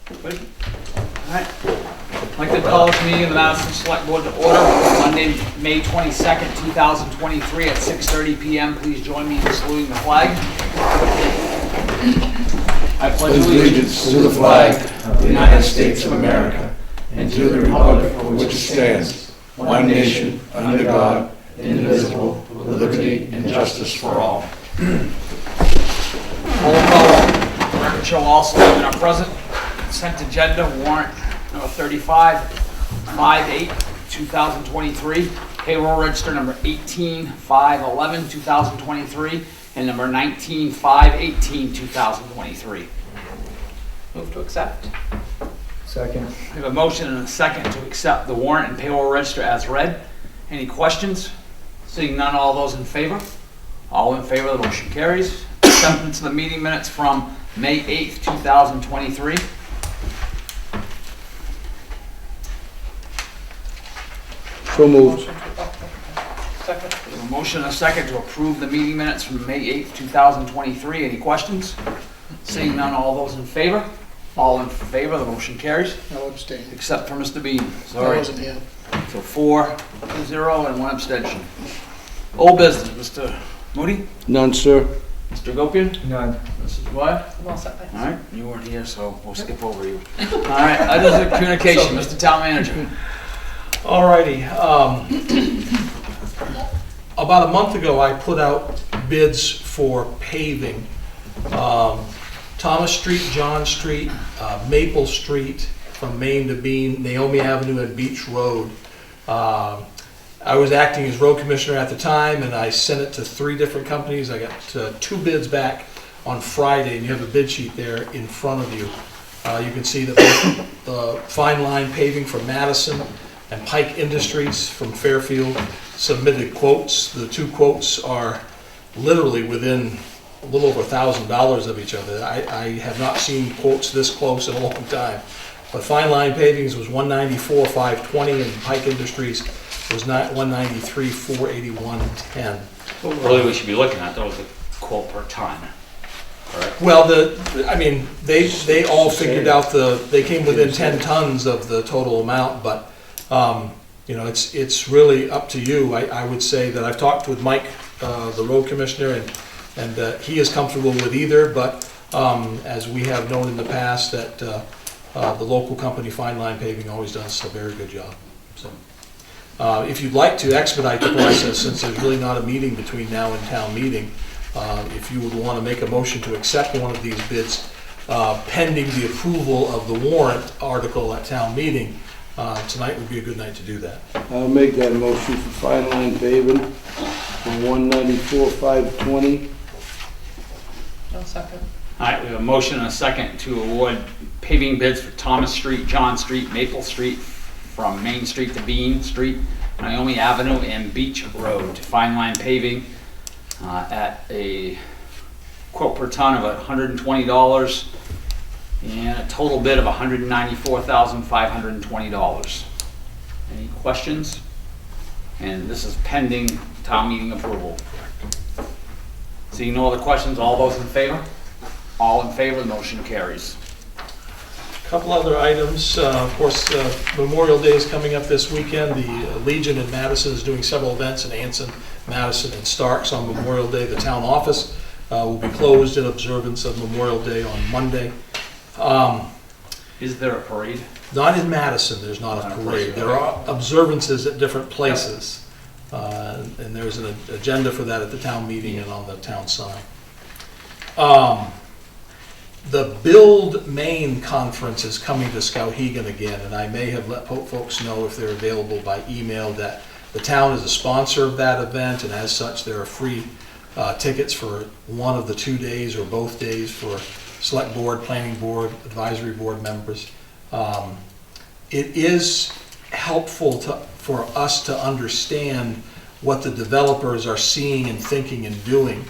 Good. All right. I'd like to call this meeting of the Madison Select Board to order Monday, May 22nd, 2023 at 6:30 p.m. Please join me in saluting the flag. I pledge allegiance to the flag of the United States of America and to the republic for which it stands, one nation, under God, indivisible, with liberty and justice for all. Roll call. Record show all selectmen are present. Consent agenda warrant number 35, 5/8/2023. Payroll register number 18/5/11/2023 and number 19/5/18/2023. Move to accept. Second. We have a motion and a second to accept the warrant and payroll register as read. Any questions? Seeing none, all those in favor? All in favor, the motion carries. Acceptance of the meeting minutes from May 8th, 2023. So moved. Second. We have a motion and a second to approve the meeting minutes from May 8th, 2023. Any questions? Seeing none, all those in favor? All in favor, the motion carries. I'll abstain. Except for Mr. Bean. I Sorry. wasn't here. So 4-0 and 1 abstention. Old business, Mr. Moody, None, sir. Mr. Gopian, None. Mrs. Dwyer. I'm all set, thanks. All right, you weren't here, so we'll skip over you. All right, items of communication, Mr. Town Manager. Alrighty, about a month ago, I put out bids for paving. Thomas Street, John Street, Maple Street, from Main to Bean, Naomi Avenue and Beach Road. I was acting as road commissioner at the time, and I sent it to 3 different companies. I got 2 bids back on Friday, and you have a bid sheet there in front of you. You can see that both the Fine Line Paving from Madison and Pike Industries from Fairfield submitted quotes. The 2 quotes are literally within a little over $1,000 of each other. I have not seen quotes this close in a long time. But Fine Line Pavings was $194,520, and Pike Industries was $193,481.10. What really we should be looking at, though, is the quote per ton, correct? Well, they all figured out they came within 10 tons of the total amount, but it's really up to you. I would say that I've talked with Mike, the road commissioner, and he is comfortable with either, but as we have known in the past, that the local company Fine Line Paving always does a very good job. So, if you'd like to expedite the process, since there's really not a meeting between now and town meeting, if you would want to make a motion to accept one of these bids pending the approval of the warrant article at town meeting, tonight would be a good night to do that. I'll make that motion for Fine Line Paving for $194,520. I'll second. All right, we have a motion and a second to award paving bids for Thomas Street, John Street, Maple Street, from Main Street to Bean Street, Naomi Avenue, and Beach Road to Fine Line Paving at a quote per ton of $120 and a total bid of $194,520. Any questions? And this is pending town meeting approval. Seeing no other questions, all those in favor? All in favor, the motion carries. Couple other items, of course, Memorial Day is coming up this weekend. The Legion in Madison is doing several events in Anson, Madison, and Starks on Memorial Day. The town office will be closed in observance of Memorial Day on Monday. Is there a parade? Not in Madison, there's not a parade. There are observances at different places. And there's an agenda for that at the town meeting and on the town sign. The Build Maine conference is coming to Skowhegan again, and I may have let folks know, if they're available by email, that the town is a sponsor of that event, and as such there are free tickets for one of the 2 days or both days for select board, planning board, advisory board members. It is helpful for us to understand what the developers are seeing and thinking and doing.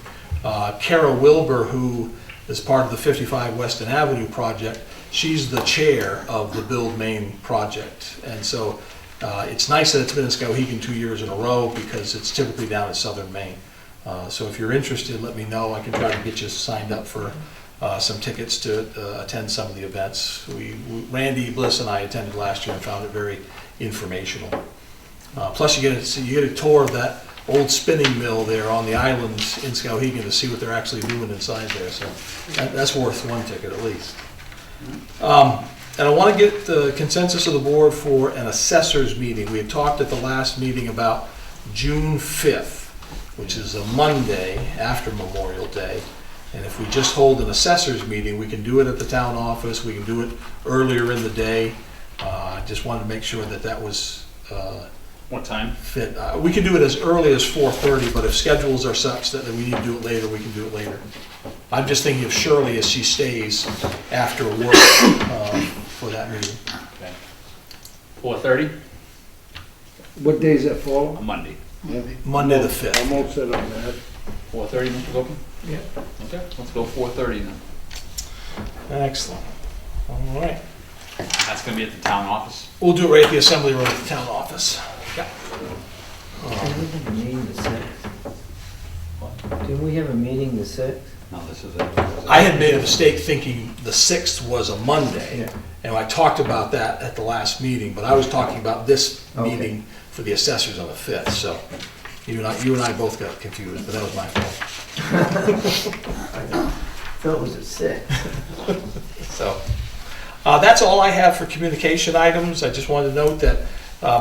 Kara Wilbur, who is part of the 55 Weston Avenue project, she's the chair of the Build Maine project. And so it's nice that it's been in Skowhegan 2 years in a row, because it's typically down in southern Maine. So if you're interested, let me know. I can try to get you signed up for some tickets to attend some of the events. Randy Bliss and I attended last year and found it very informational. Plus, you get a tour of that old spinning mill there on the islands in Skowhegan to see what they're actually doing inside there. So that's worth one ticket at least. And I want to get the consensus of the board for an assessors meeting. We had talked at the last meeting about June 5th, which is a Monday after Memorial Day. And if we just hold an assessors meeting, we can do it at the town office, we can do it earlier in the day. I just wanted to make sure that that was What time? fit. We can do it as early as 4:30, but if schedules are such that we need to do it later, we can do it later. I'm just thinking of Shirley as she stays after work for that meeting. Okay. 4:30, What days that fall? on Monday. Monday the 5th. I'm all set on that. 4:30, Mr. Gopin? Yeah. Okay, let's go 4:30 then. Excellent. All right. That's gonna be at the town office. We'll do it right at the assembly room at the town office. Didn't we have a meeting the 6th? Didn't we have a meeting the 6th? No, this is it. I had made a mistake thinking the 6th was a Monday. Yeah. And I talked about that at the last meeting, but I was talking about this Okay. meeting for the assessors on the 5th, so you and I both got confused, but that was my fault. I thought it was at 6. So, that's all I have for communication items. I just wanted to note that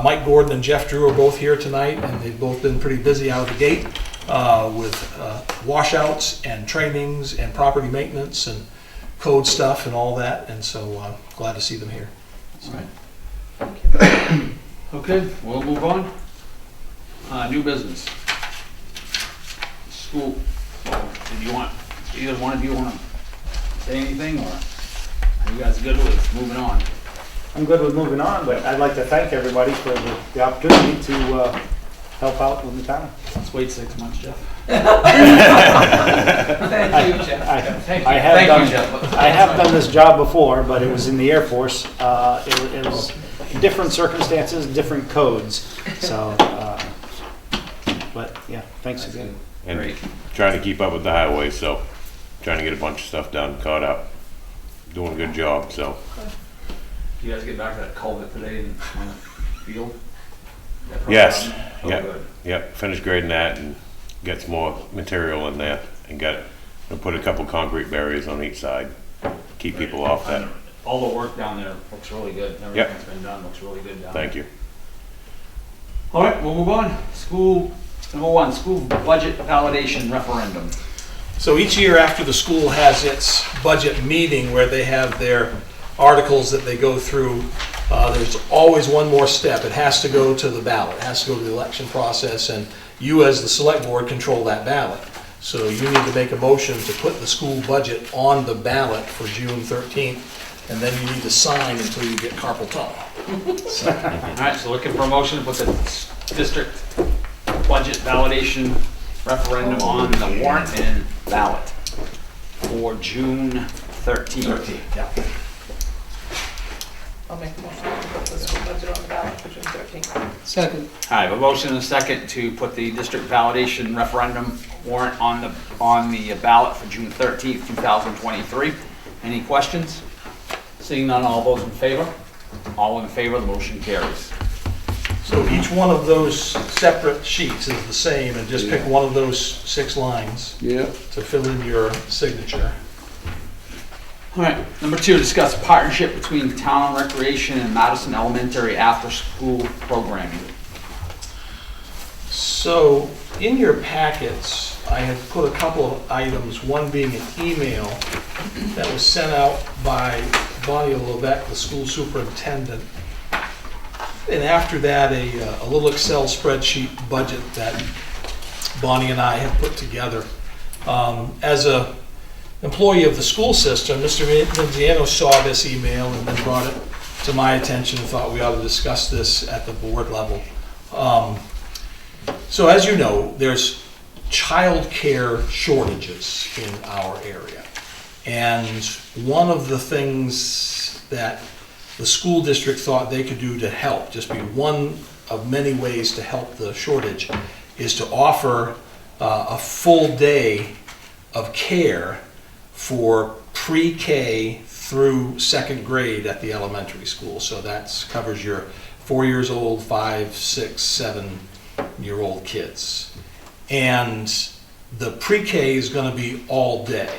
Mike Gordon and Jeff Drew are both here tonight, and they've both been pretty busy out of the gate with washouts and trainings and property maintenance and code stuff and all that, and so glad to see them here. Okay, we'll move on. New business. School, did you want, either one of you want to say anything, or are you guys good with moving on? I'm good with moving on, but I'd like to thank everybody for the opportunity to help out with the town. Let's wait 6 months, Jeff. Thank you, Jeff. I have done this job before, but it was in the Air Force. It was different circumstances, different codes. So, but yeah, thanks again. And Great. trying to keep up with the highway, so trying to get a bunch of stuff done, caught up, doing a good job, so. You guys get back to that culvert today in the field? Yes, Oh, yep, good. yep, finished grading that and got some more material in there and I put a couple concrete barriers on each side, keep people off that. All the work down there looks really good. Everything's been done, looks really good down there. Thank you. All right, we'll move on. School, number 1, school budget validation referendum. So each year after the school has its budget meeting where they have their articles that they go through, there's always one more step. It has to go to the ballot. It has to go to the election process, and you as the select board control that ballot. So you need to make a motion to put the school budget on the ballot for June 13th, and then you need to sign until you get carpal tunnel. All right, so looking for a motion to put the district budget validation referendum on the warrant and ballot for June 13th. Yeah. I'll make a motion to put the school budget on the ballot for June 13th. Second. I have a motion and a second to put the district validation referendum warrant on the ballot for June 13th, 2023. Any questions? Seeing none, all those in favor? All in favor, the motion carries. So each one of those separate sheets is the same, and just pick one of those 6 lines Yeah. to fill in your signature. All right, number 2, discuss partnership between town recreation and Madison Elementary after-school programming. So in your packets, I had put a couple of items, one being an email that was sent out by Bonnie Levesque, the school superintendent. And after that, a little Excel spreadsheet budget that Bonnie and I have put together. As a employee of the school system, Mr. Manziano saw this email and then brought it to my attention and thought we ought to discuss this at the board level. So as you know, there's childcare shortages in our area. And one of the things that the school district thought they could do to help, just be one of many ways to help the shortage, is to offer a full day of care for pre-K through second grade at the elementary school. So that covers your 4 years old, 5, 6, 7-year-old kids. And the pre-K is going to be all day.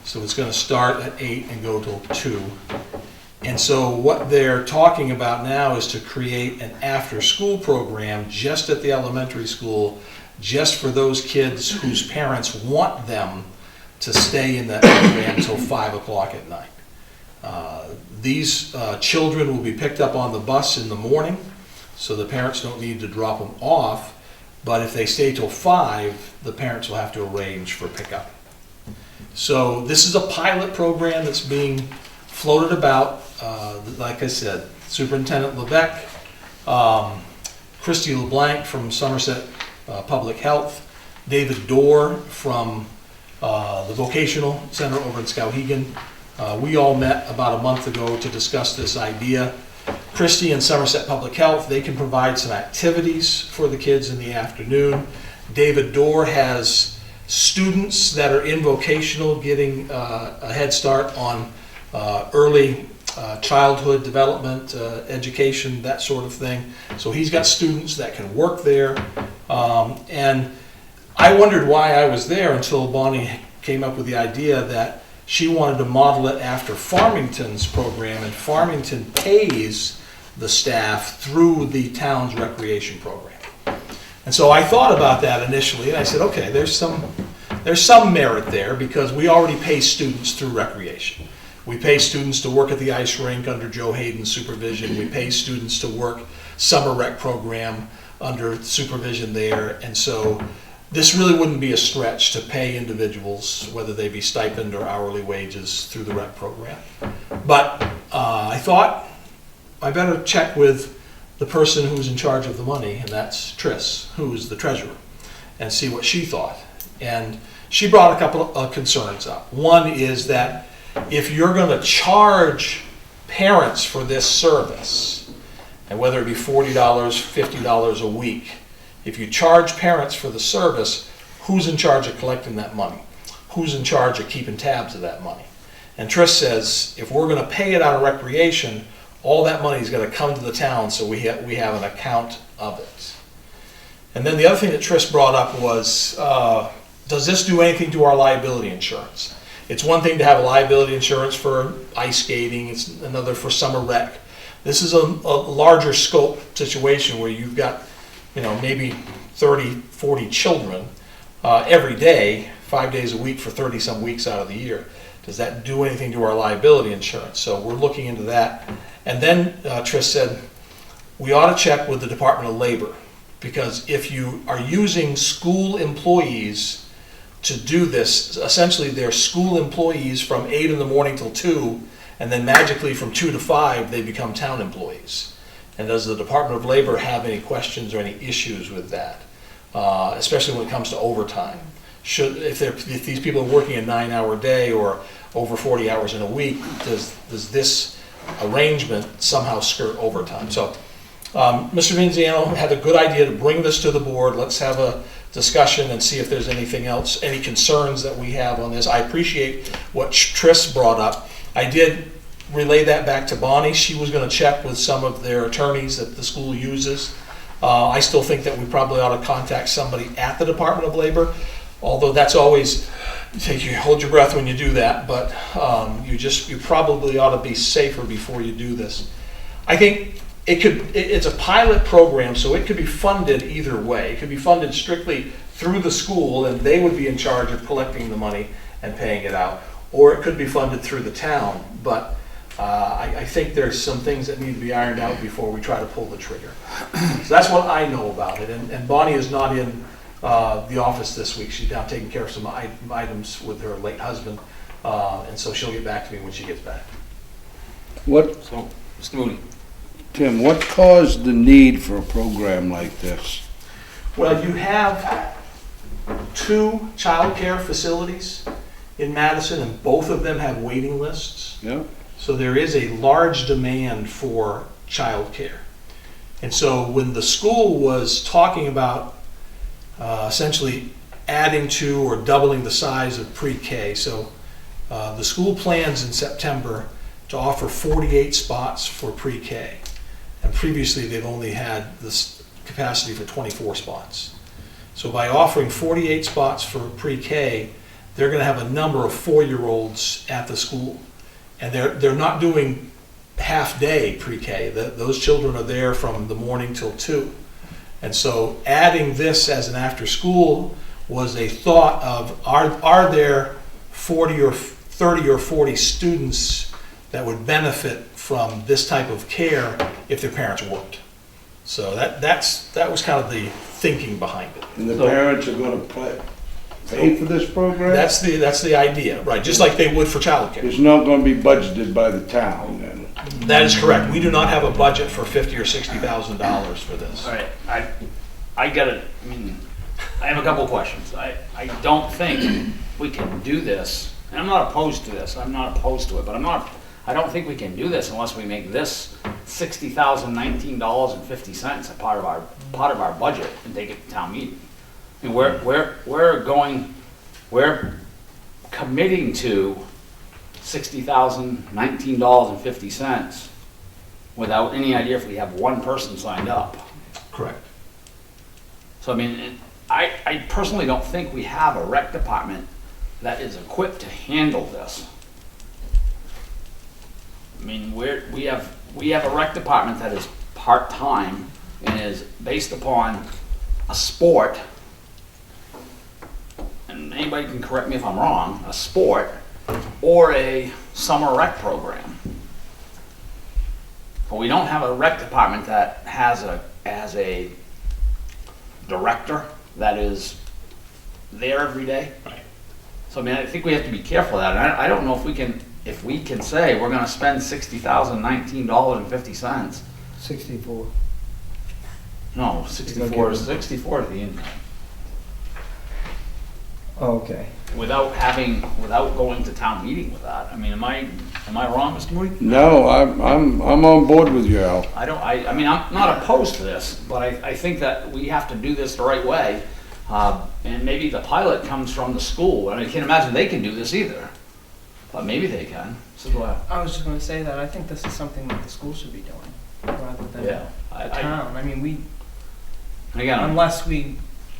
So it's going to start at 8 and go till 2. And so what they're talking about now is to create an after-school program just at the elementary school, just for those kids whose parents want them to stay in that program until 5 o'clock at night. These children will be picked up on the bus in the morning, so the parents don't need to drop them off, but if they stay till 5, the parents will have to arrange for pickup. So this is a pilot program that's being floated about. Like I said, Superintendent Levesque, Christy LeBlanc from Somerset Public Health, David Dorr from the Vocational Center over in Skowhegan. We all met about a month ago to discuss this idea. Christy and Somerset Public Health, they can provide some activities for the kids in the afternoon. David Dorr has students that are in vocational getting a head start on early childhood development, education, that sort of thing. So he's got students that can work there. And I wondered why I was there until Bonnie came up with the idea that she wanted to model it after Farmington's program, and Farmington pays the staff through the town's recreation program. And so I thought about that initially, and I said, okay, there's some merit there, because we already pay students through recreation. We pay students to work at the ice rink under Joe Hayden's supervision. We pay students to work summer rec program under supervision there. And so this really wouldn't be a stretch to pay individuals, whether they be stipend or hourly wages, through the rec program. But I thought I better check with the person who's in charge of the money, and that's Triss, who's the treasurer, and see what she thought. And she brought a couple of concerns up. One is that if you're going to charge parents for this service, and whether it be $40, $50 a week, if you charge parents for the service, who's in charge of collecting that money? Who's in charge of keeping tabs of that money? And Trish says, if we're going to pay it out of recreation, all that money is going to come to the town, so we have an account of it. And then the other thing that Trish brought up was, does this do anything to our liability insurance? It's one thing to have a liability insurance for ice skating, it's another for summer rec. This is a larger scope situation where you've got, maybe 30, 40 children every day, 5 days a week for 30 some weeks out of the year. Does that do anything to our liability insurance? So we're looking into that. And then Trish said, we ought to check with the Department of Labor, because if you are using school employees to do this, essentially they're school employees from 8 in the morning till 2, and then magically from 2 to 5 they become town employees. And does the Department of Labor have any questions or any issues with that, especially when it comes to overtime? If these people are working a 9-hour day or over 40 hours in a week, does this arrangement somehow skirt overtime? So Mr. Vinziano had a good idea to bring this to the board. Let's have a discussion and see if there's anything else, any concerns that we have on this. I appreciate what Triss brought up. I did relay that back to Bonnie. She was going to check with some of their attorneys that the school uses. I still think that we probably ought to contact somebody at the Department of Labor, although that's always, you hold your breath when you do that, but you probably ought to be safer before you do this. I think it's a pilot program, so it could be funded either way. It could be funded strictly through the school, and they would be in charge of collecting the money and paying it out, or it could be funded through the town. But I think there's some things that need to be ironed out before we try to pull the trigger. So that's what I know about it. And Bonnie is not in the office this week. She's down taking care of some items with her late husband, and so she'll get back to me when she gets back. So, Mr. Mooney. Tim, what caused the need for a program like this? Well, you have 2 child care facilities in Madison, and both of them have waiting lists. Yeah. So there is a large demand for child care. And so when the school was talking about essentially adding to or doubling the size of pre-K, so The school plans in September to offer 48 spots for pre-K. And previously, they've only had this capacity for 24 spots. So by offering 48 spots for pre-K, they're gonna have a number of 4-year-olds at the school. And they're not doing half-day pre-K. Those children are there from the morning till 2. And so adding this as an after-school was a thought of, are there 30 or 40 students that would benefit from this type of care if their parents worked? So that was kind of the thinking behind it. And the parents are gonna pay for this program? That's the idea, right, just like they would for childcare. It's not gonna be budgeted by the town then? That is correct. We do not have a budget for $50,000 or $60,000 for this. All right, I have a couple of questions. I don't think we can do this, and I'm not opposed to this, I'm not opposed to it, but I don't think we can do this unless we make this $60,019.50 a part of our budget and take it to town meeting. I mean, we're committing to $60,019.50 without any idea if we have one person signed up. Correct. So I mean, I personally don't think we have a rec department that is equipped to handle this. I mean, we have a rec department that is part-time and is based upon a sport, and anybody can correct me if I'm wrong, a sport or a summer rec program. But we don't have a rec department that has a director that is there every day. Right. So I mean, I think we have to be careful of that. And I don't know if we can say we're gonna spend $60,019.50. 64. No, 64 is the income. Okay. Without going to town meeting with that. I mean, am I wrong, Mr. Moody? No, I'm on board with you, Al. I mean, I'm not opposed to this, but I think that we have to do this the right way. And maybe the pilot comes from the school, and I can't imagine they can do this either. But maybe they can. So go ahead. I was just gonna say that I think this is something that the school should be doing, rather than Yeah. the town. I mean, Again, unless we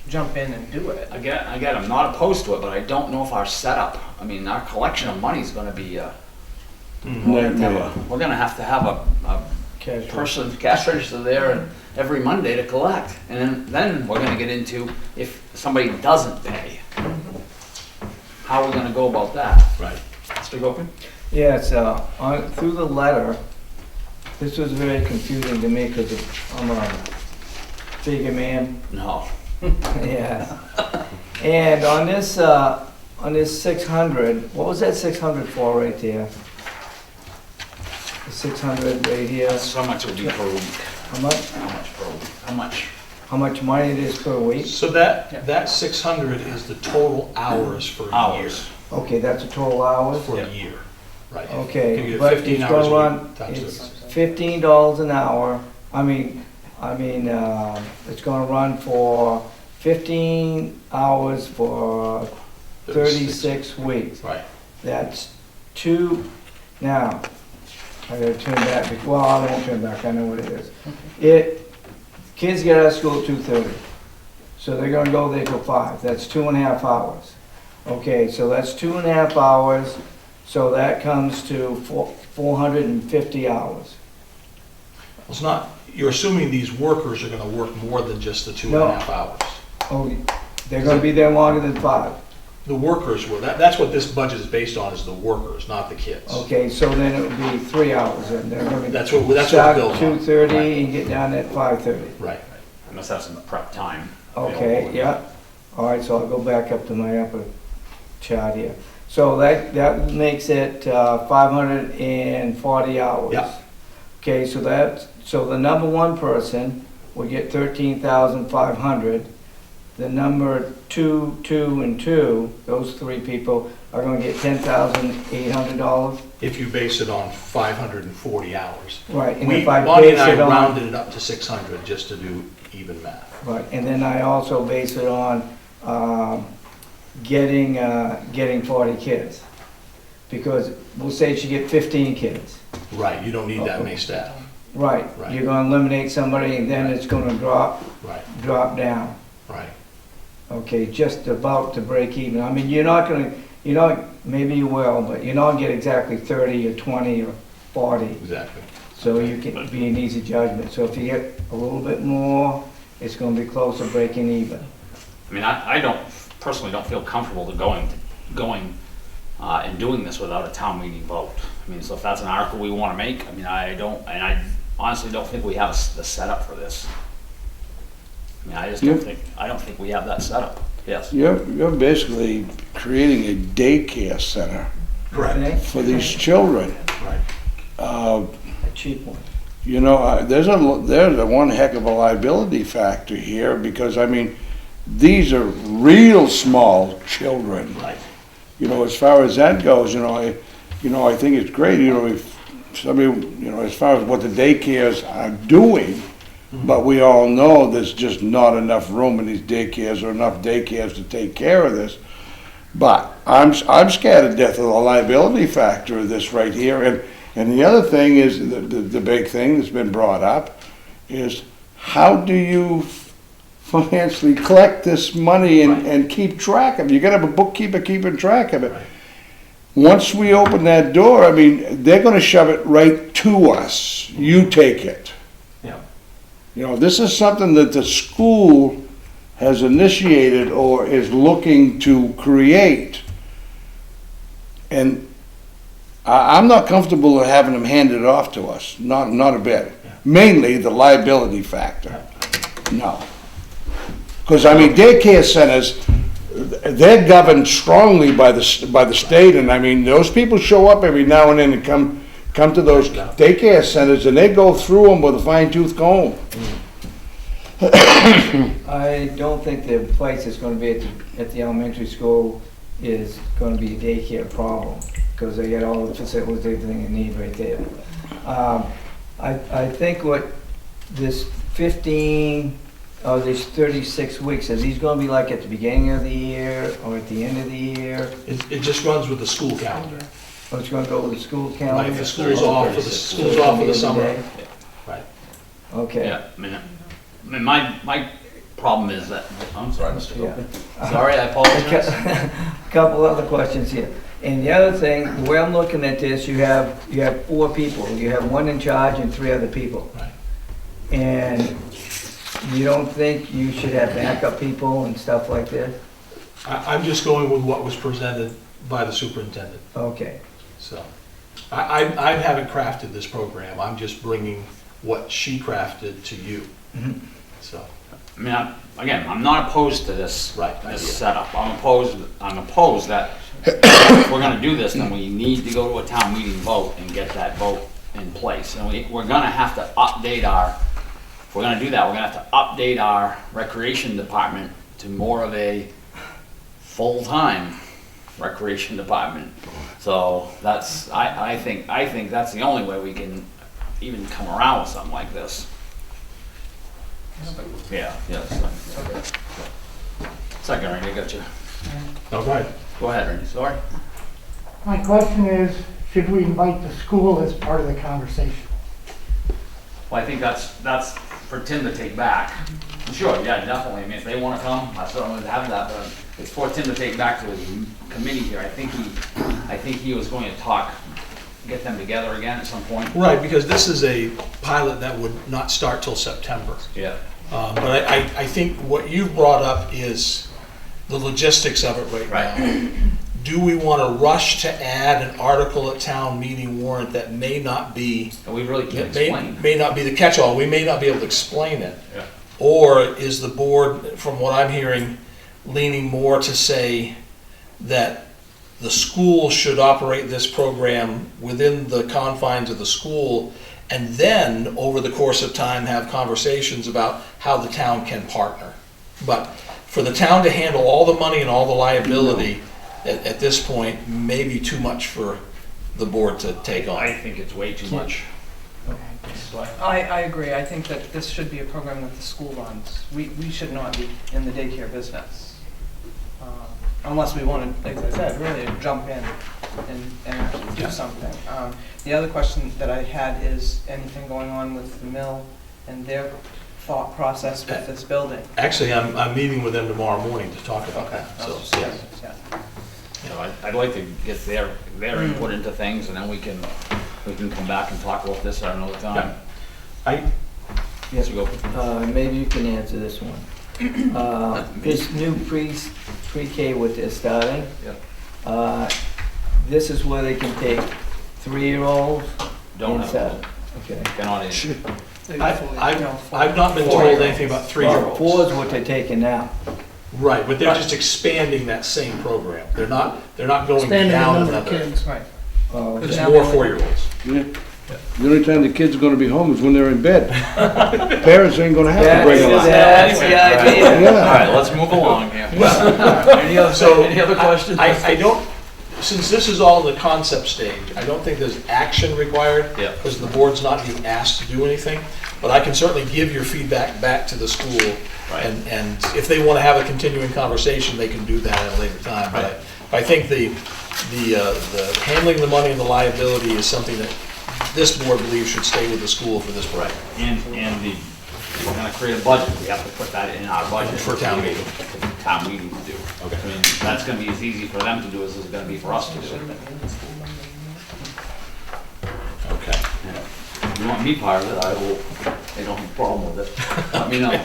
jump in and do it. Again, I'm not opposed to it, but I don't know if our setup, I mean, our collection of money is gonna be, we're gonna have to have a cash register there and every Monday to collect. And then we're gonna get into if somebody doesn't pay. How are we gonna go about that? Right. Mr. Gopin? Yeah, it's, through the letter, this was very confusing to me because I'm a figure man. No. Yeah. And on this 600, what was that 600 for right there? The 600 right here, That's how much it would be per week. how much? How much per week? How much? How much money it is per week? So that 600 is the total hours for a year. Hours. Okay, that's a total hours? For a year, right. If Okay, you get but 15 it's hours gonna a run, week, times it's six. $15 an hour. It's gonna run for 15 hours for 36 weeks. Right. That's now, I gotta turn back, well, I won't turn back, I know what it is. Kids get out of school at 2:30, so they're gonna go there till 5, that's 2.5 hours. Okay, so that's 2.5 hours, so that comes to 450 hours. It's not, you're assuming these workers are gonna work more than just the 2.5 hours. Oh, they're gonna be there longer than 5. The workers will, that's what this budget is based on, is the workers, not the kids. Okay, so then it would be 3 hours, and they're gonna That's what we're start building at on. 2:30 and get down at 5:30. Right. I must have some prep time. Okay, available. yeah. All right, so I'll go back up to my upper chart here. So that makes it 540 hours. Yeah. Okay, so the number one person will get 13,500. The number 2, 2, and 2, those 3 people are gonna get $10,800. If you base it on 540 hours. Right, and We, if I Bonnie and base I it on, rounded it up to 600 just to do even math. right, and then I also base it on getting 40 kids. because we'll say she get 15 kids. Right, you don't need that many staff. Right, Right. you're gonna eliminate somebody and then it's gonna drop down. Right. Okay, just about to break even. I mean, maybe you will, but you're not gonna get exactly 30 or 20 or 40. Exactly. So you can be an easy judgment. So if you get a little bit more, it's gonna be close to breaking even. I mean, I personally don't feel comfortable to going and doing this without a town meeting vote. I mean, so if that's an article we want to make, I mean, I honestly don't think we have the setup for this. I mean, I just don't think we have that setup. Yes. You're basically creating a daycare center Correct. for these children. Right. A cheap one. You know, there's a one heck of a liability factor here, because, I mean, these are real small children. Right. You know, as far as that goes, I think it's great, if somebody, as far as what the daycares are doing, but we all know there's just not enough room in these daycares or enough daycares to take care of this. But I'm scared to death of the liability factor of this right here. And the other thing is, the big thing that's been brought up is, how do you financially collect this money and keep track of it? You gotta have a bookkeeper keeping track of it. Right. Once we open that door, I mean, they're gonna shove it right to us. You take it. Yeah. This is something that the school has initiated or is looking to create. And I'm not comfortable with having them hand it off to us, not a bit. Mainly the liability factor, no. Because, I mean, daycare centers, they're governed strongly by the state, and I mean, those people show up every now and then and come to those daycare centers, and they go through them with a fine-tooth comb. I don't think the place that's gonna be at the elementary school is gonna be a daycare problem, because they get all the facilities, everything they need right there. I think what this 15, or this 36 weeks, are these gonna be like at the beginning of the year or at the end of the year? It just runs with the school calendar. Or it's gonna go with the school calendar? Right, the school's off for the summer. Right. Okay. Yeah, I mean, my problem is that, I'm sorry, Mr. Yeah. Cooper. Sorry, I apologize. Couple other questions here. And the other thing, the way I'm looking at this, you have 4 people. You have one in charge and 3 other people. Right. And you don't think you should have backup people and stuff like this? I'm just going with what was presented by the superintendent. Okay. So, I haven't crafted this program. I'm just bringing what she crafted to you. Mhm. So, I mean, I'm not opposed to this, Right. this setup. I'm opposed that if we're gonna do this, then we need to go to a town meeting vote and get that vote in place. And we're gonna have to update if we're gonna do that, we're gonna have to update our recreation department to more of a full-time recreation department. So I think that's the only way we can even come around with something like this. Yeah, yes. Second, Randy, I got you. all right. Go ahead, Randy, sorry. My question is, should we invite the school as part of the conversation? Well, I think that's for Tim to take back. Sure, yeah, definitely. I mean, if they want to come, I certainly would have that, but it's for Tim to take back to his committee here. I think he was going to get them together again at some point. Right, because this is a pilot that would not start till September. Yeah. But I think what you've brought up is the logistics of it right now. Do we want to rush to add an article at town meeting warrant that may not be, And we really can't explain. may not be the catch-all? We may not be able to explain it. Yeah. Or is the board, from what I'm hearing, leaning more to say that the school should operate this program within the confines of the school, and then, over the course of time, have conversations about how the town can partner? But for the town to handle all the money and all the liability at this point may be too much for the board to take on. I think it's way too much. I agree. I think that this should be a program that the school runs. We should not be in the daycare business. Unless we want to, like I said, really jump in and actually do something. The other question that I had is anything going on with the mill and their thought process with this building? Actually, I'm meeting with them tomorrow morning to talk about that. I was So, just yeah. curious, yeah. You know, I'd like to get their input into things, and then we can come back and talk about this at another time. Yeah. So go. Maybe you can answer this one. This new pre-K what they're starting, this is where they can take 3-year-olds Don't and have, okay. cannot issue. I've not been told anything about 3-year-olds. 4 is what they're taking now. Right, but they're just expanding that same program. They're not going Expanding the down number of another. kids. Right. Oh, There's okay. more 4-year-olds. Yeah. The only time the kids are gonna be home is when they're in bed. Parents ain't gonna have to bring them up. That's the idea. Yeah. All right, let's move along here. Any other questions? I don't, since this is all in the concept stage, I don't think there's action required. Yeah. Because the board's not being asked to do anything. But I can certainly give your feedback back to the school. Right. And if they want to have a continuing conversation, they can do that at a later time. But I think the handling the money and the liability is something that this board believes should stay with the school for this project. And if we're gonna create a budget, we have to put that in our budget. For town meeting. For town meeting to do. Okay. I mean, that's gonna be as easy for them to do as it's gonna be for us to do. Okay. If you want me part of it, I don't have a problem with it. Let me know.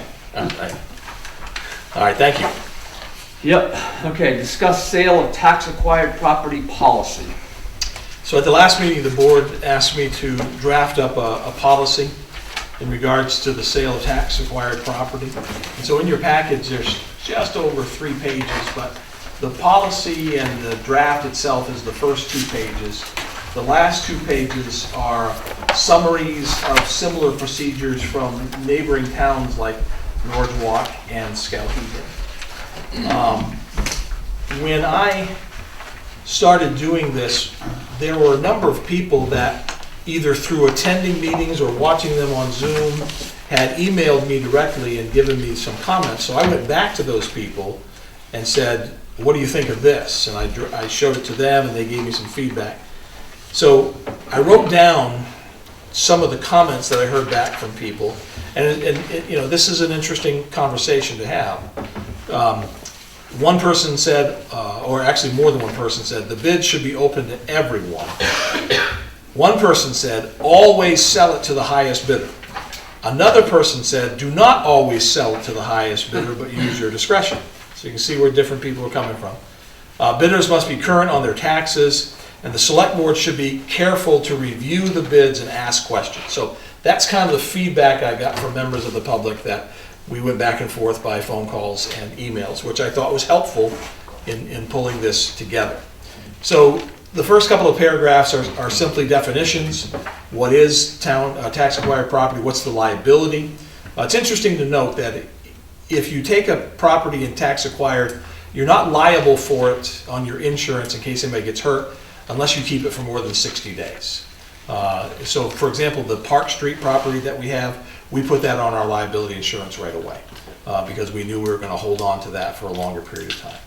All right, thank you. Yep, okay, discuss sale of tax acquired property policy. So at the last meeting, the board asked me to draft up a policy in regards to the sale of tax acquired property. And so in your package, there's just over 3 pages, but the policy and the draft itself is the first 2 pages. The last 2 pages are summaries of similar procedures from neighboring towns like Norwalk and Skowhegan. When I started doing this, there were a number of people that either through attending meetings or watching them on Zoom had emailed me directly and given me some comments. So I went back to those people and said, what do you think of this? And I showed it to them and they gave me some feedback. So I wrote down some of the comments that I heard back from people. And you know, this is an interesting conversation to have. One person said, or actually more than one person said, the bid should be open to everyone. One person said, always sell it to the highest bidder. Another person said, do not always sell it to the highest bidder, but use your discretion. So you can see where different people are coming from. Bidders must be current on their taxes, and the select board should be careful to review the bids and ask questions. So that's kind of the feedback I got from members of the public that we went back and forth by phone calls and emails, which I thought was helpful in pulling this together. So the first couple of paragraphs are simply definitions. What is tax acquired property? What's the liability? It's interesting to note that if you take a property in tax acquired, you're not liable for it on your insurance in case anybody gets hurt unless you keep it for more than 60 days. So for example, the Park Street property that we have, we put that on our liability insurance right away because we knew we were going to hold on to that for a longer period of time.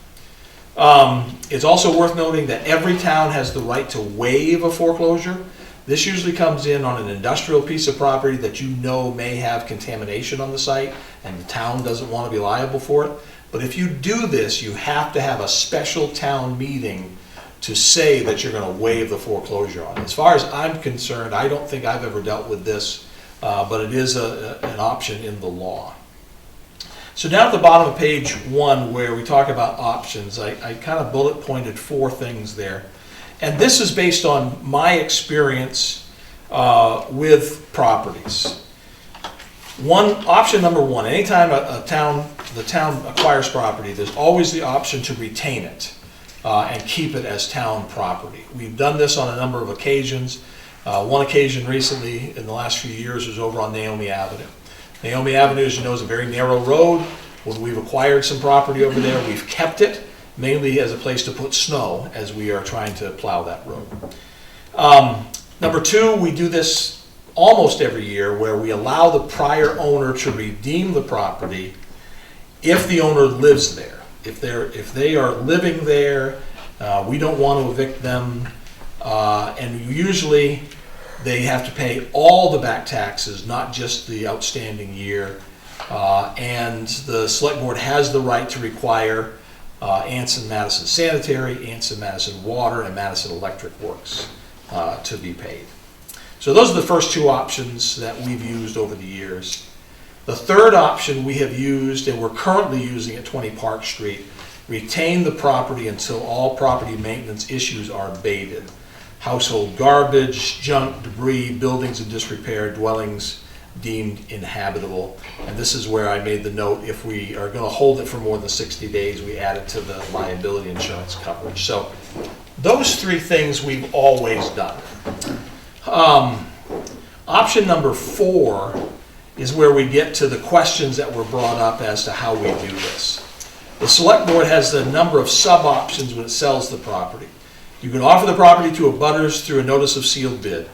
It's also worth noting that every town has the right to waive a foreclosure. This usually comes in on an industrial piece of property that you know may have contamination on the site and the town doesn't want to be liable for it. But if you do this, you have to have a special town meeting to say that you're going to waive the foreclosure on it. As far as I'm concerned, I don't think I've ever dealt with this, but it is an option in the law. So down at the bottom of page 1 where we talk about options, I kind of bullet pointed 4 things there. And this is based on my experience with properties. Option number 1, anytime the town acquires property, there's always the option to retain it and keep it as town property. We've done this on a number of occasions. One occasion recently in the last few years was over on Naomi Avenue. Naomi Avenue, as you know, is a very narrow road. When we've acquired some property over there, we've kept it, mainly as a place to put snow as we are trying to plow that road. Number 2, we do this almost every year where we allow the prior owner to redeem the property if the owner lives there. If they are living there We don't want to evict them, and usually they have to pay all the back taxes, not just the outstanding year. And the select board has the right to require Anson Madison Sanitary, Anson Madison Water, and Madison Electric Works to be paid. So those are the first two options that we've used over the years. The third option we have used, and we're currently using at 20 Park Street, retain the property until all property maintenance issues are abated. Household garbage, junk, debris, buildings in disrepair, dwellings deemed inhabitable. And this is where I made the note, if we are going to hold it for more than 60 days, we add it to the liability insurance coverage. So those three things we've always done. Option number 4 is where we get to the questions that were brought up as to how we do this. The select board has a number of sub-options when it sells the property. You can offer the property to abutters through a notice of sealed bid.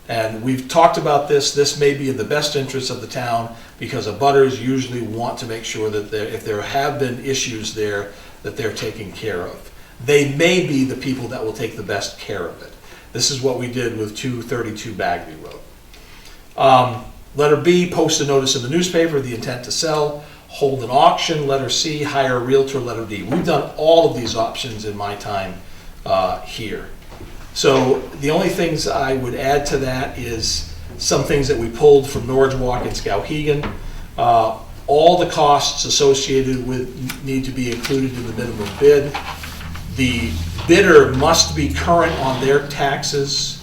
And we've talked about this. This may be in the best interest of the town because abutters usually want to make sure that if there have been issues there, that they're taken care of. They may be the people that will take the best care of it. This is what we did with 232 Bagley Road. Letter B, post a notice in the newspaper, the intent to sell. Hold an auction. Letter C, hire a realtor. Letter D. We've done all of these options in my time here. So the only things I would add to that is some things that we pulled from Norwich Walk and Skowhegan. All the costs associated with need to be included in the minimum bid. The bidder must be current on their taxes.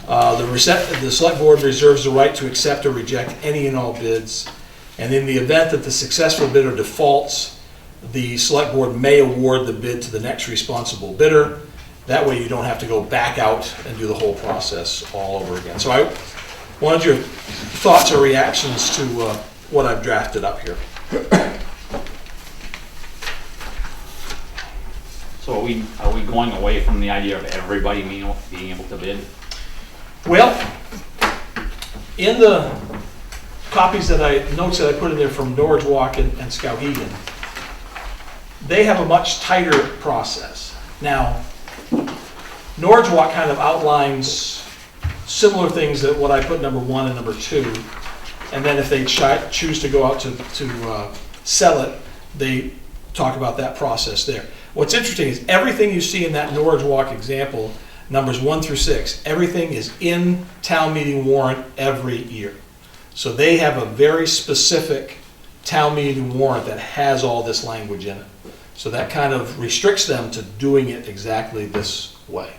The select board reserves the right to accept or reject any and all bids. And in the event that the successful bidder defaults, the select board may award the bid to the next responsible bidder. That way you don't have to go back out and do the whole process all over again. So I wanted your thoughts or reactions to what I've drafted up here. So are we going away from the idea of everybody being able to bid? Well, in the notes that I put in there from Norwich Walk and Skowhegan, they have a much tighter process. Now, Norwich Walk kind of outlines similar things that what I put number 1 and number 2, and then if they choose to go out to sell it, they talk about that process there. What's interesting is everything you see in that Norwich Walk example, numbers 1 through 6, everything is in town meeting warrant every year. So they have a very specific town meeting warrant that has all this language in it. So that kind of restricts them to doing it exactly this way.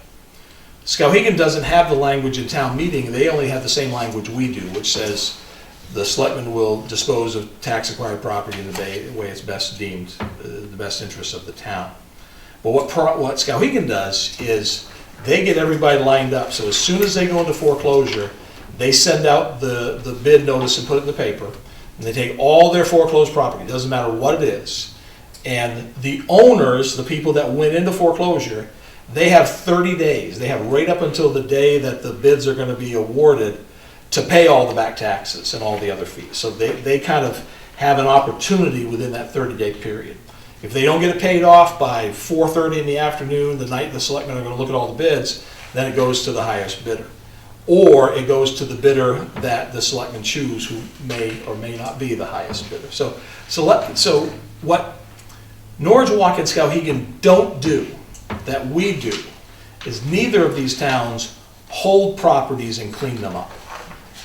Skowhegan doesn't have the language in town meeting. They only have the same language we do, which says the selectmen will dispose of tax-acquired property in the way it's best deemed the best interest of the town. But what Skowhegan does is they get everybody lined up. So as soon as they go into foreclosure, they send out the bid notice and put it in the paper. And they take all their foreclosed property, it doesn't matter what it is. And the owners, the people that went into foreclosure, they have 30 days. They have right up until the day that the bids are going to be awarded to pay all the back taxes and all the other fees. So they kind of have an opportunity within that 30-day period. If they don't get it paid off by 4:30 in the afternoon, the night the selectmen are going to look at all the bids, then it goes to the highest bidder. Or it goes to the bidder that the selectmen choose, who may or may not be the highest bidder. So what Norwich Walk and Skowhegan don't do, that we do, is neither of these towns hold properties and clean them up.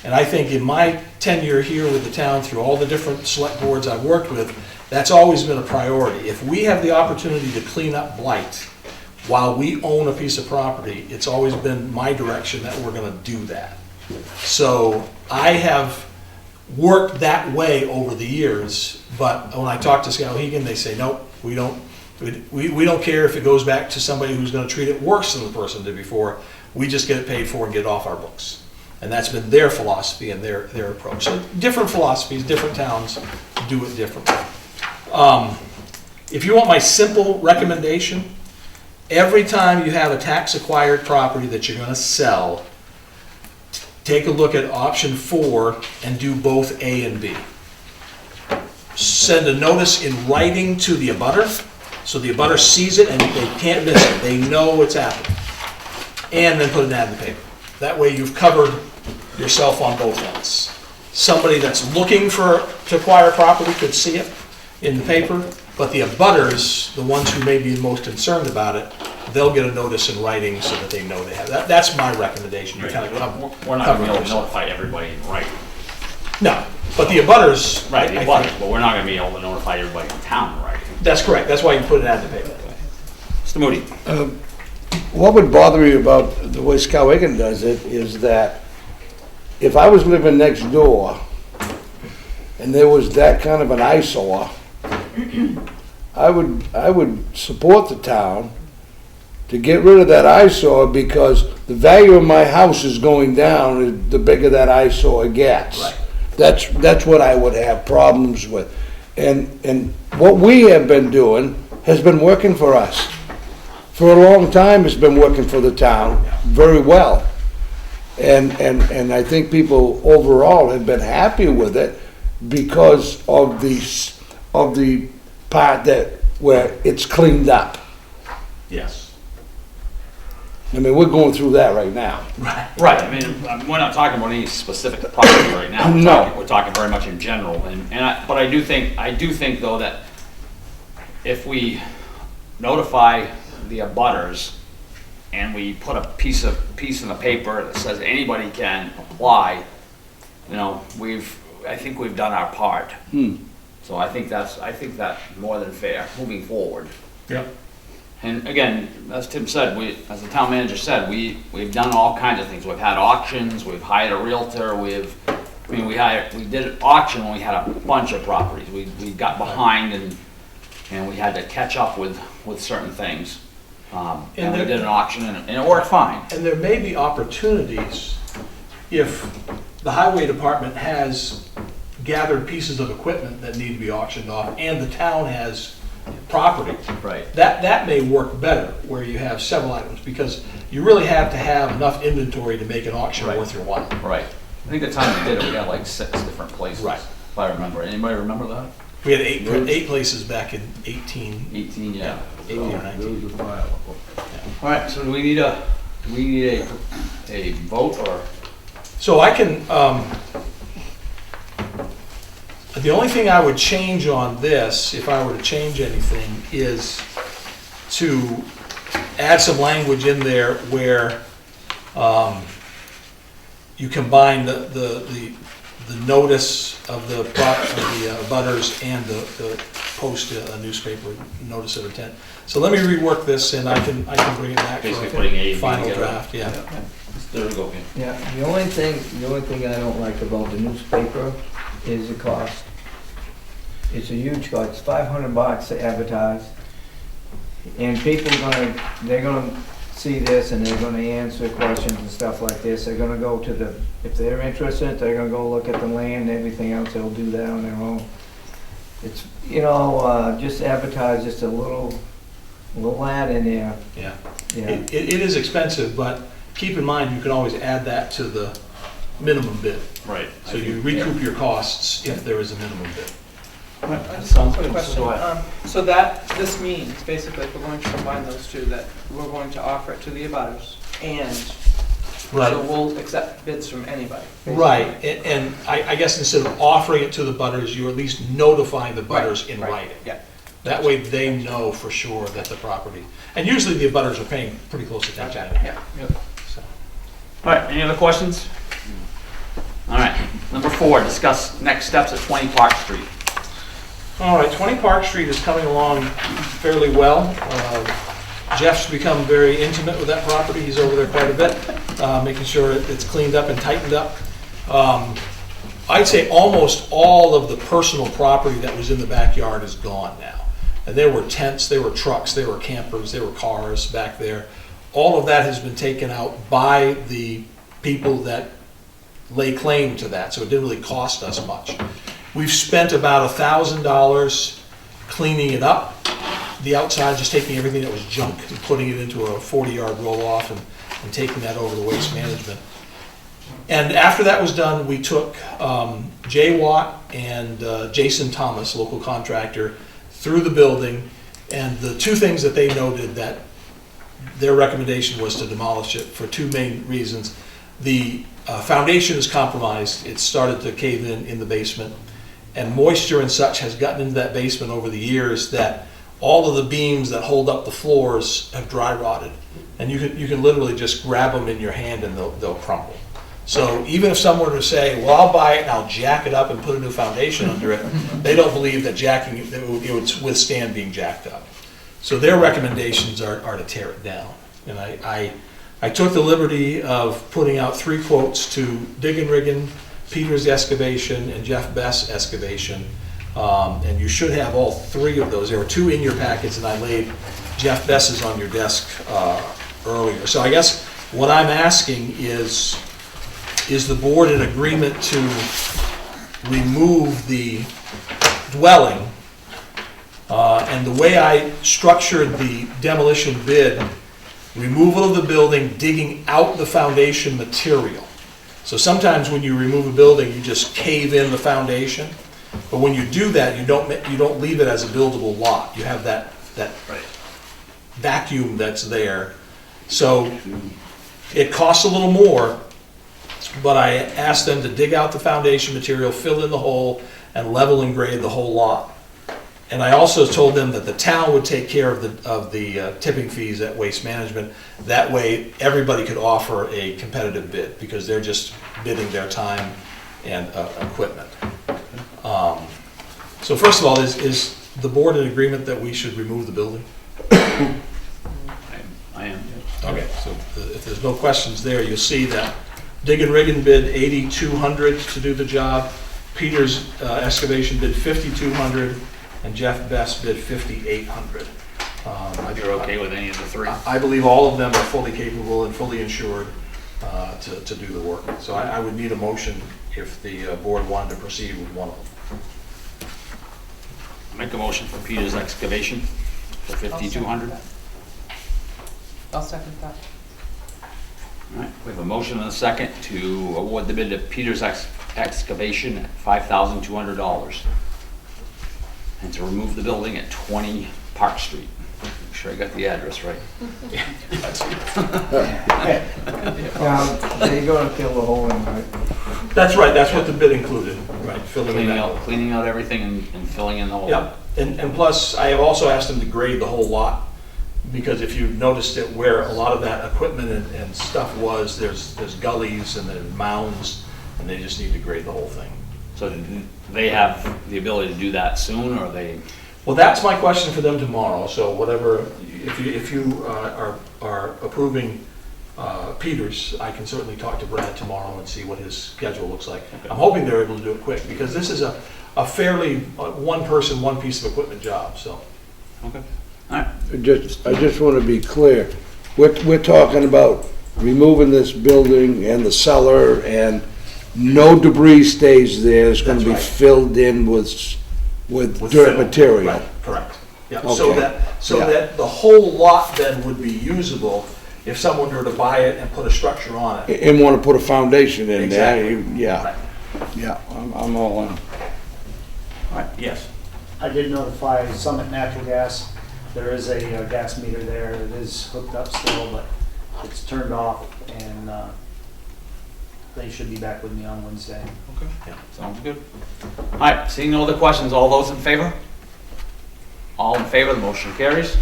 And I think in my tenure here with the town, through all the different select boards I've worked with, that's always been a priority. If we have the opportunity to clean up blight while we own a piece of property, it's always been my direction that we're going to do that. So I have worked that way over the years, but when I talk to Skowhegan, they say, nope, we don't care if it goes back to somebody who's going to treat it worse than the person did before. We just get it paid for and get it off our books. And that's been their philosophy and their approach. So different philosophies, different towns do it differently. If you want my simple recommendation, every time you have a tax-acquired property that you're going to sell, take a look at option 4 and do both A and B. Send a notice in writing to the abutter So the abutter sees it and they can't miss it. They know it's happening. And then put an ad in the paper. That way you've covered yourself on both ends. Somebody that's looking to acquire property could see it in the paper, but the abutters, the ones who may be most concerned about it, they'll get a notice in writing so that they know they have that. That's my recommendation. You kind of We're not cover gonna be able to yourself. notify everybody in writing. No, but the abutters. Right, the I abutters, think- but we're not gonna be able to notify everybody in town in writing. That's correct. That's why you put it ad in the paper. Mr. Moody? What would bother me about the way Skowhegan does it is that if I was living next door and there was that kind of an eyesore, I would support the town to get rid of that eyesore, because the value of my house is going down the bigger that eyesore gets. Right. That's what I would have problems with. And what we have been doing has been working for us. For a long time, it's been working for the town very well. And I think people overall have been happy with it because of the part where it's cleaned up. Yes. I mean, we're going through that right now. Right, I mean, we're not talking about any specific property right now. No. We're talking very much in general, but I do think though that if we notify the abutters and we put a piece in the paper that says anybody can apply, you know, I think we've done our part. So I think that's more than fair moving forward. Yep. And again, as Tim said, as the town manager said, we've done all kinds of things. We've had auctions, we've hired a realtor, we did an auction when we had a bunch of properties. We got behind and we had to catch up with certain things. And we did an auction and it worked fine. And there may be opportunities if the highway department has gathered pieces of equipment that need to be auctioned off and the town has property. Right. That may work better where you have several items, because you really have to have enough inventory to make an auction Right. worth your while. Right. I think the time we did it, we had like 6 different places. Right. If I remember. Anybody remember that? We had eight places back in 18, 18, yeah. 18 or 19. All right, so do we need a vote or? So I can, the only thing I would change on this, if I were to change anything, is to add some language in there where you combine the notice of the butters and the post a newspaper notice of intent. So let me rework this and I can bring it back Basically for putting A and a B final together. draft, yeah. There we go. Yeah, the only thing I don't like about the newspaper is the cost. It's a huge cost, it's $500 to advertise. And people they're gonna see this and they're gonna answer questions and stuff like this. They're gonna go to if they're interested, they're gonna go look at the land and everything else, they'll do that on their own. It's, just advertise just a little ad in there. Yeah. Yeah. It is expensive, but keep in mind, you can always add that to the minimum bid. Right. So you recoup your costs if there is a minimum bid. Sounds Quick good. question. So go ahead. So that, this means, basically, if we're going to combine those two, that we're going to offer it to the abutters, and so we'll accept bids from anybody. basically. Right, and I guess instead of offering it to the butters, you're at least notifying the butters in Right, writing. Yeah. That way they know for sure that the property, and usually the butters are paying pretty close attention. Yeah. So. All right, any other questions? All right, number 4, discuss next steps at 20 Park Street. All right, 20 Park Street is coming along fairly well. Jeff's become very intimate with that property. He's over there quite a bit, making sure it's cleaned up and tightened up. I'd say almost all of the personal property that was in the backyard is gone now. And there were tents, there were trucks, there were campers, there were cars back there. All of that has been taken out by the people that lay claim to that, so it didn't really cost us much. We've spent about $1,000 cleaning it up, the outside, just taking everything that was junk and putting it into a 40-yard roll-off and taking that over to Waste Management. And after that was done, we took Jay Watt and Jason Thomas, local contractor, through the building And the two things that they noted that their recommendation was to demolish it for two main reasons. The foundation is compromised. It started to cave in the basement, and moisture and such has gotten into that basement over the years that all of the beams that hold up the floors have dry rotted. And you can literally just grab them in your hand and they'll crumble. So even if someone were to say, well, I'll buy it and I'll jack it up and put a new foundation under it, they don't believe that it would withstand being jacked up. So their recommendations are to tear it down. And I took the liberty of putting out 3 quotes to Dig and Riggin, Peters Excavation, and Jeff Best Excavation. And you should have all 3 of those. There were 2 in your packets, and I laid Jeff Best's on your desk earlier. So I guess what I'm asking is the board in agreement to remove the dwelling? And the way I structured the demolition bid, removal of the building, digging out the foundation material. So sometimes when you remove a building, you just cave in the foundation. But when you do that, you don't leave it as a buildable lot. You have that vacuum that's there. So it costs a little more, but I asked them to dig out the foundation material, fill in the hole, and level and grade the whole lot. And I also told them that the town would take care of the tipping fees at Waste Management. That way, everybody could offer a competitive bid because they're just bidding their time and equipment. So first of all, is the board in agreement that we should remove the building? I am. Okay, so if there's no questions there, you'll see that Dig and Riggin bid $8,200 to do the job. Peters Excavation bid $5,200, and Jeff Best bid $5,800. You're okay with any of the 3? I believe all of them are fully capable and fully insured to do the work. So I would need a motion if the board wanted to proceed with one of them. Make a motion for Peters Excavation for $5,200. I'll second that. All right, we have a motion and a second to award the bid to Peters Excavation at $5,200 and to remove the building at 20 Park Street. Make sure I got the address right. Yeah, they're gonna fill the hole in, right? That's right, that's what the bid included, right? Filling in that hole. Cleaning out everything and filling in the hole. Yep, and plus, I have also asked them to grade the whole lot, because if you've noticed it, where a lot of that equipment and stuff was, there's gullies and there's mounds, and they just need to grade the whole thing. So do they have the ability to do that soon, or they? Well, that's my question for them tomorrow, so whatever, if you are approving Peters, I can certainly talk to Brad tomorrow and see what his schedule looks like. Okay. I'm hoping they're able to do it quick, because this is a fairly one person, one piece of equipment job, so. Okay. All right. I just want to be clear. We're talking about removing this building and the cellar, and no debris stays there. It's going to be That's right. filled in with dirt fill. material. Right, correct. Yeah, Okay. so Yeah. that the whole lot then would be usable if someone were to buy it and put a structure on it. And want to put a foundation in there. Exactly. Yeah, Right. yeah, I'm all in. All right. Yes. I did notify Summit Natural Gas. There is a gas meter there. It is hooked up still, but it's turned off, and they should be back with me on Wednesday. Okay. Yeah. Sounds good. All right. Seeing no other questions, all those in favor? All in favor, the motion carries.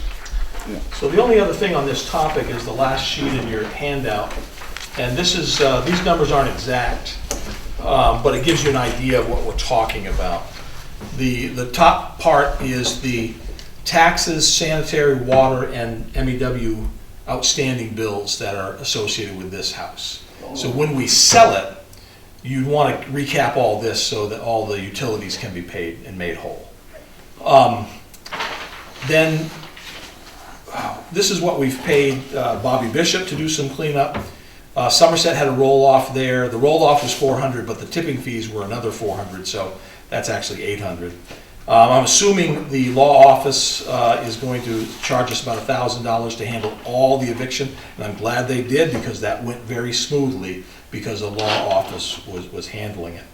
So the only other thing on this topic is the last sheet in your handout. And this is, these numbers aren't exact, but it gives you an idea of what we're talking about. The top part is the taxes, sanitary, water, and MEW outstanding bills that are associated with this house. So when we sell it, you'd want to recap all this so that all the utilities can be paid and made whole. Then this is what we've paid Bobby Bishop to do some cleanup. Somerset had a roll-off there. The roll-off was $400, but the tipping fees were another $400, so that's actually $800. I'm assuming the law office is going to charge us about $1,000 to handle all the eviction, and I'm glad they did, because that went very smoothly because the law office was handling it.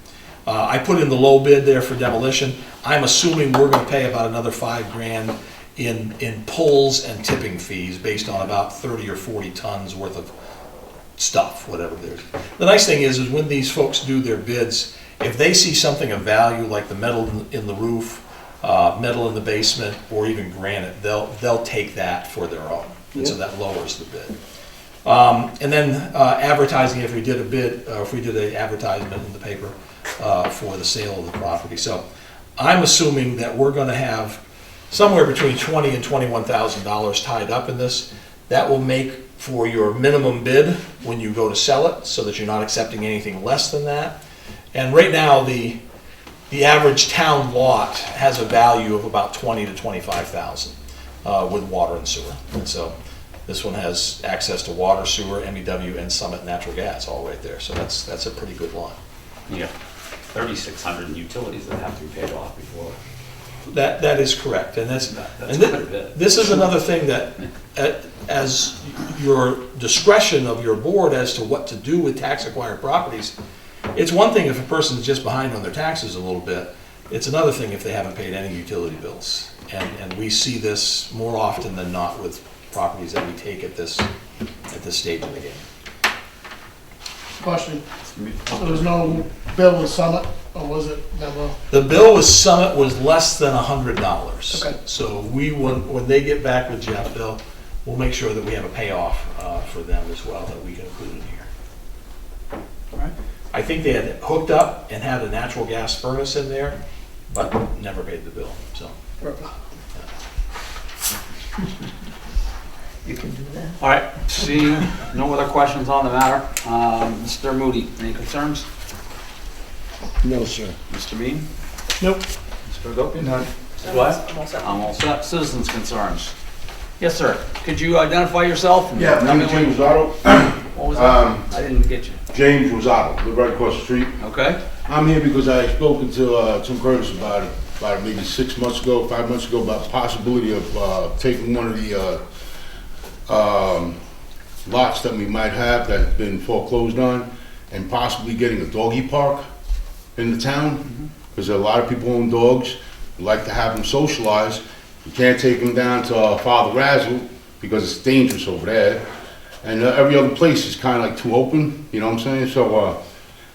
I put in the low bid there for demolition. I'm assuming we're going to pay about another $5,000 in pulls and tipping fees based on about 30 or 40 tons worth of stuff, whatever it is. The nice thing is when these folks do their bids, if they see something of value like the metal in the roof, metal in the basement, or even granite, they'll take that for their own. And so that lowers the bid. And then advertising, if we did a bid, if we did an advertisement in the paper for the sale of the property. So I'm assuming that we're going to have somewhere between $20,000 and $21,000 tied up in this. That will make for your minimum bid when you go to sell it, so that you're not accepting anything less than that. And right now, the average town lot has a value of about $20,000 to $25,000 with water and sewer. And so this one has access to water, sewer, MEW, and Summit Natural Gas all right there. So that's a pretty good lot. Yeah, 3,600 utilities that have to be paid off before. That is correct, and That's quite a bit. this is another thing that, as your discretion of your board as to what to do with tax acquired properties, it's one thing if a person's just behind on their taxes a little bit. It's another thing if they haven't paid any utility bills, and we see this more often than not with properties that we take at this stage of the game. Question, so there was no bill with Summit, or was it never? The bill with Summit was less than $100. Okay. So when they get back with Jeff, we'll make sure that we have a payoff for them as well that we can include in here. All right. I think they had hooked up and had a natural gas furnace in there, but never paid the bill, so. You can do that. All right, seeing no other questions on the matter, Mr. Moody, any concerns? No, sir. Mr. Bean? Nope. Mr. Agopian? None. What? I'm all set. I'm all set. Citizens' concerns. Yes, sir. Could you identify yourself? and Yeah, tell me my name is James Otto. What was that? I didn't get you. James Rosato, live right across the street. Okay? I'm here because I spoken to Tim Curtis about maybe 6 months ago, 5 months ago, about the possibility of taking one of the lots that we might have that have been foreclosed on and possibly getting a doggy park in the town, because a lot of people own dogs, like to have them socialized. You can't take them down to Father Razzle because it's dangerous over there. And every other place is kind of like too open, you know what I'm saying? So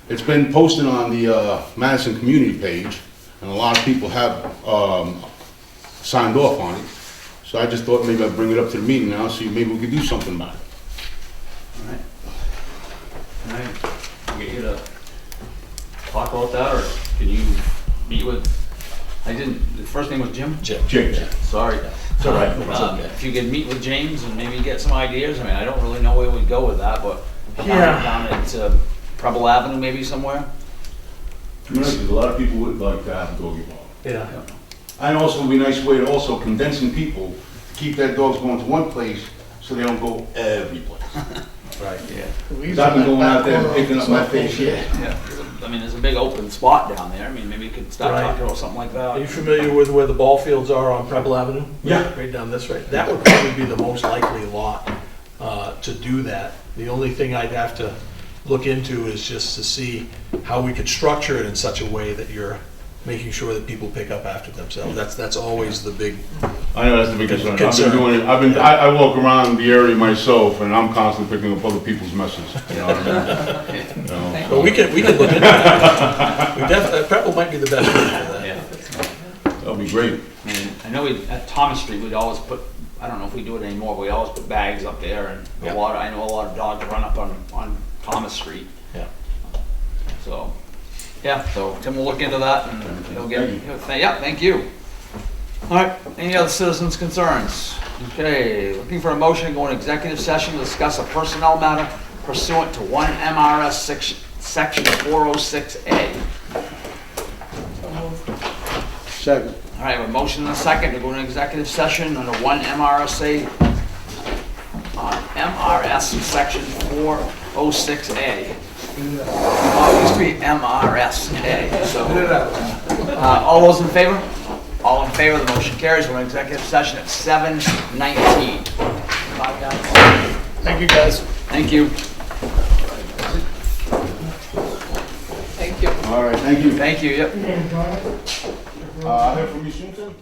it's been posted on the Madison community page, and a lot of people have signed off on it. So I just thought maybe I'd bring it up to the meeting now, see maybe we could do something about it. All right. All right. Get you to talk about that, or can you meet with, the first name was Jim? James. Sorry. It's all right. If you could meet with James and maybe get some ideas, I mean, I don't really know where we'd go with that, but down at Preble Avenue maybe somewhere? Because a lot of people would like to have a doggy park. Yeah. And also it would be a nice way to also condensing people, to keep their dogs going to one place so they don't go every place. Right. Yeah. Because I've been going out there and picking up my fish. Yeah. I mean, there's a big open spot down there. I mean, maybe you could start Right. talking about something like Are you that. familiar with where the ball fields are on Preble Avenue? Yeah. Right down this way. That would probably be the most likely lot to do that. The only thing I'd have to look into is just to see how we could structure it in such a way that you're making sure that people pick up after themselves. That's always the big. I know that's the big concern. I've Concern. been doing it. I walk around the area myself, and I'm constantly picking up other people's messes. You know what I mean? You know, But we could look into that. We definitely, Preble might be the best one for that. Yeah. that'll be great. I mean, I know at Thomas Street, we'd always put, I don't know if we do it anymore, but we always put bags up there, and Yeah. I know a lot of dogs run up on Thomas Street. Yeah. So, yeah, so Tim will look into that and he'll get, yeah, thank you. All right, any other citizens' concerns? Okay, looking for a motion to go into executive session to discuss a personnel matter pursuant to 1 MRS section 406A. Second. All right, a motion and a second to go into executive session under 1 MRSA, MRS section 406A. Oh, it used to be MRSA, so. All those in favor? All in favor, the motion carries. We're in executive session at 7:19. Thank you, guys. Thank you. Thank you. All right, thank you. Thank you, yep. You enjoy it? I'll hear from you soon, Tim?